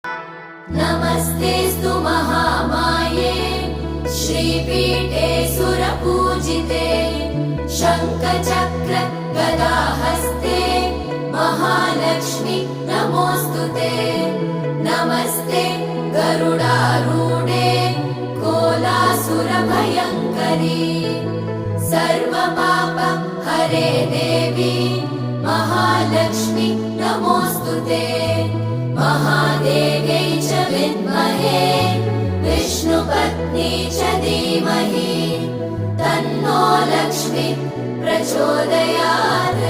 नमस्तेऽस्तु महामाये श्रीपीठे सुरपूजिते शङ्खचक्र गदाहस्ते महालक्ष्मी नमोऽस्तुते। नमस्ते गरुडारूढे कोलासुरभयङ्करी सर्वपाप हरे देवी महालक्ष्मी नमोऽस्तुते। महादेव्यै च विद्महे विष्णुपत्नी च धीमहि तन्नो लक्ष्मी प्रचोदयात्।